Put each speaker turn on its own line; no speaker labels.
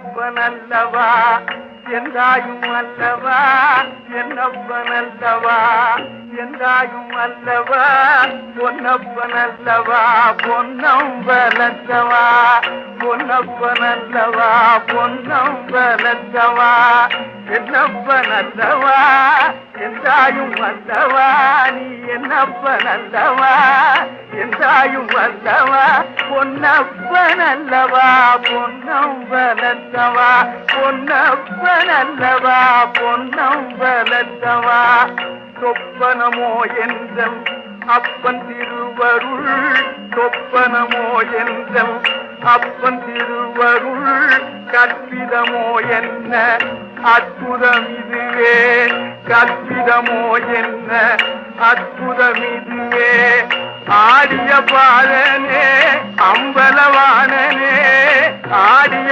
என்னப்பனல்லவா எந்தாயும் அல்லவா என்னப்பனல்லவா எந்தாயும் அல்லவா பொன்னப்பனல்லவா பொன்னம்பலத்தவா பொன்னப்பனல்லவா பொன்னம்பலத்தவா என்னப்பனல்லவா எந்தாயும் அல்லவா நீ என்னப்பனல்லவா எந்தாயும் அல்லவா பொன்னப்பனல்லவா பொன்னம்பலத்தவா பொன்னப்பனல்லவா பொன்னம்பலத்தவா சொப்பனமோ என்றம் அப்பன் திருவருள் சொப்பனமோ என்றம் அப்பன் திருவருள் கற்பிதமோ என்ன அற்புதம் இதுவே கற்பிதமோ என்ன அற்புதம் இதுவே ஆடிய பாலனே அம்பலவானனே ஆடிய